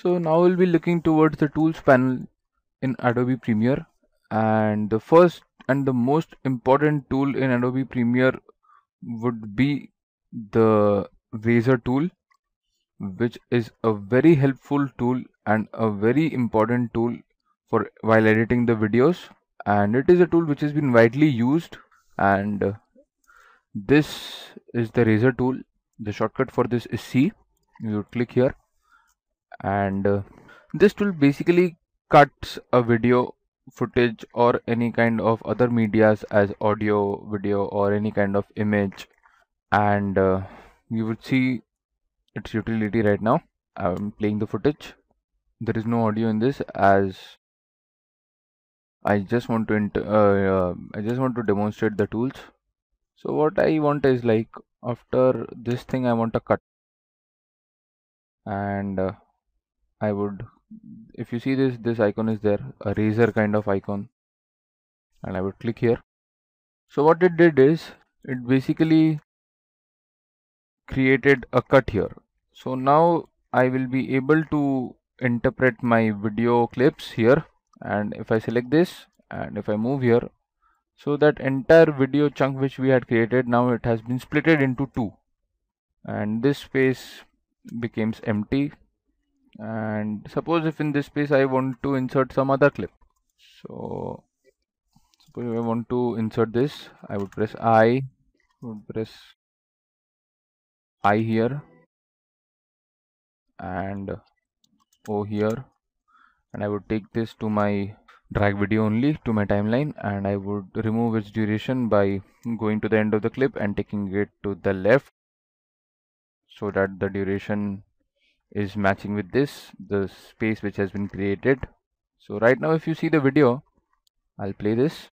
So now we'll be looking towards the tools panel in Adobe Premiere, and the first and the most important tool in Adobe Premiere would be the razor tool, which is a very helpful tool and a very important tool for while editing the videos, and it is a tool which has been widely used. And this is the razor tool. The shortcut for this is C. You click here, and this tool basically cuts a video footage or any kind of other medias as audio, video, or any kind of image, and you would see its utility right now. I'm playing the footage. There is no audio in this, as I just want to demonstrate the tools. So what I want is, like, after this thing I want a cut, and I would, if you see this icon is there, a razor kind of icon, and I would click here. So what it did is, it basically created a cut here. So now I will be able to interpret my video clips here, and if I select this and if I move here, so that entire video chunk which we had created, now it has been splitted into two, and this space becomes empty. And suppose if in this space I want to insert some other clip, so suppose if I want to insert this, I would press I here, and O here, and I would take this to my drag video only to my timeline, and I would remove its duration by going to the end of the clip and taking it to the left, so that the duration is matching with the space which has been created. So right now if you see the video, I'll play this.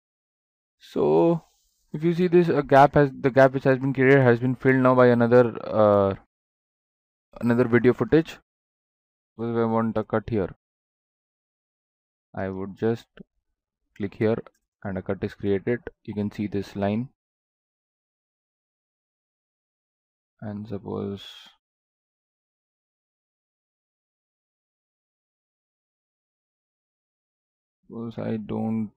So if you see this, the gap which has been created has been filled now by another video footage. So if I want a cut here, I would just click here and a cut is created. You can see this line, and suppose I don't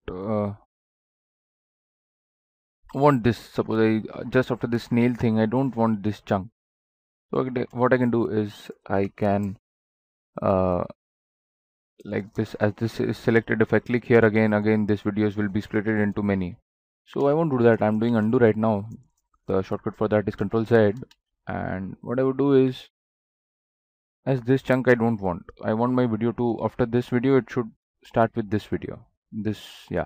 want this. Suppose I just after this nail thing, I don't want this chunk. So what I can do is I can like this, as this is selected, if I click here again this videos will be splitted into many. So I won't do that. I'm doing undo right now. The shortcut for that is Control Z, and what I would do is, as this chunk I don't want, I want my video to, after this video it should start with this video, yeah.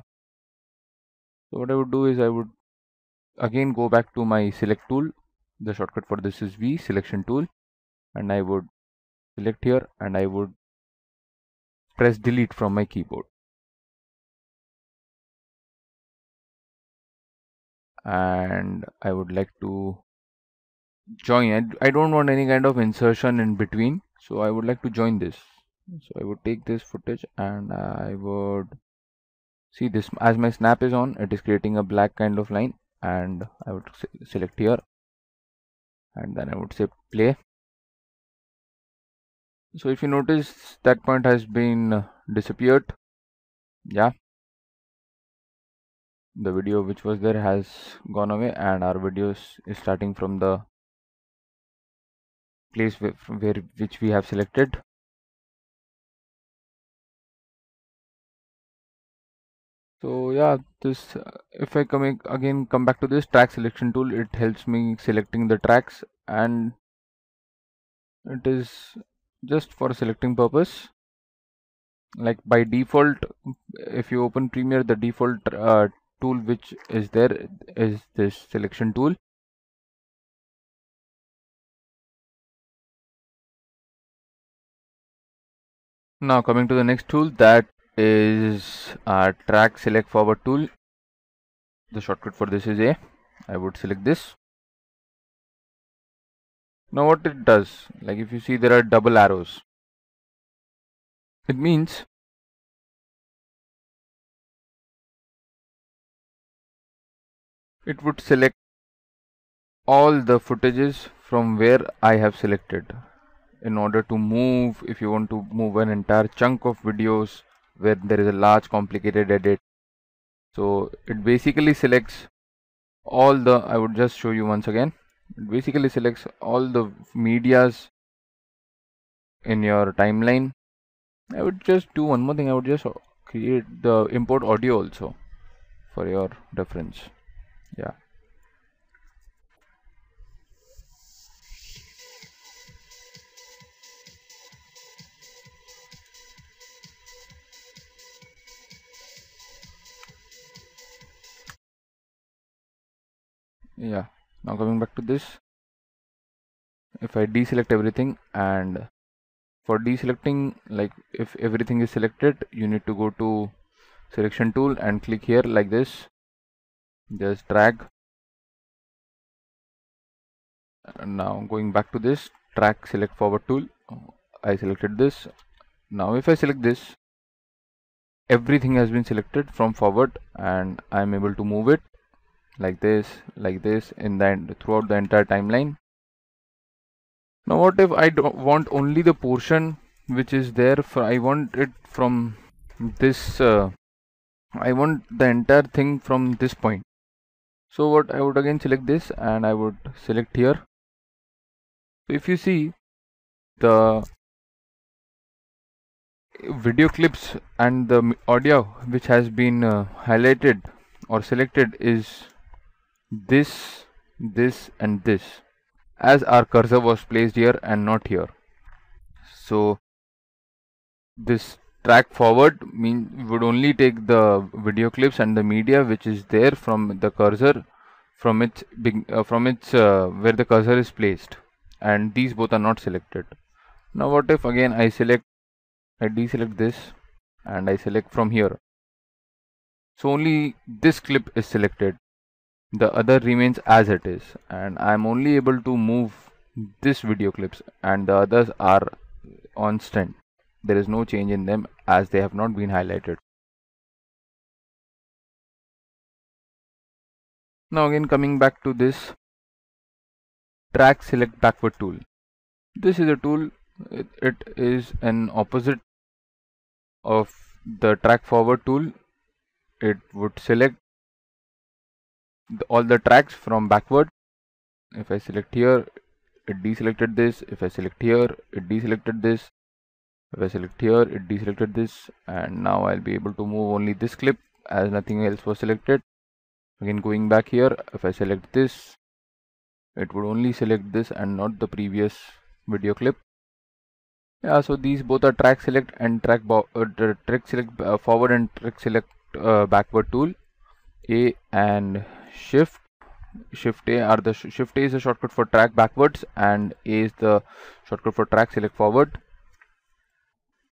So what I would do is, I would again go back to my select tool. The shortcut for this is V, selection tool, and I would select here and I would press delete from my keyboard, and I would like to join. I don't want any kind of insertion in between, so I would like to join this. So I would take this footage and I would see this, as my snap is on, it is creating a black kind of line, and I would select here and then I would say play. So if you notice, that point has been disappeared. Yeah, the video which was there has gone away, and our videos is starting from the place which we have selected. So yeah, this if I come back to this track selection tool, it helps me selecting the tracks, and it is just for selecting purpose. Like by default, if you open Premiere, the default tool which is there is this selection tool. Now coming to the next tool, that is track select forward tool. The shortcut for this is A. I would select this. Now what it does, like if you see, there are double arrows. It means it would select all the footages from where I have selected. in order to move, if you want to move an entire chunk of videos where there is a large complicated edit. So it basically selects all the, I would just show you once again, it basically selects all the medias in your timeline. I would just do one more thing, I would just create the import audio also for your reference. Yeah. Yeah, now coming back to this, if I deselect everything, and for deselecting, like if everything is selected, you need to go to selection tool and click here like this, just drag. And now going back to this, track select forward tool, I selected this. Now if I select this, everything has been selected from forward, and I'm able to move it like this in the end throughout the entire timeline. Now what if I don't want only the portion which is there, for I want it from this I want the entire thing from this point. So what I would again select this, and I would select here. So if you see, the video clips and the audio which has been highlighted or selected is this, and this, as our cursor was placed here and not here. So this track forward would only take the video clips and the media which is there from the cursor, from its where the cursor is placed, and these both are not selected. Now what if again I deselect this and I select from here, so only this clip is selected, the other remains as it is, and I'm only able to move this video clips, and the others are constant. There is no change in them as they have not been highlighted. Now again coming back to this track select backward tool. This is a tool, it is an opposite of the track forward tool. It would select all the tracks from backward. If I select here, it deselected this. If I select here, it deselected this. If I select here, it deselected this, and now I'll be able to move only this clip as nothing else was selected. Again going back here, if I select this, it would only select this and not the previous video clip. Yeah, so these both are track select and track select forward and track select backward tool. A and shift A are the shift A is the shortcut for track backwards, and A is the shortcut for track select forward.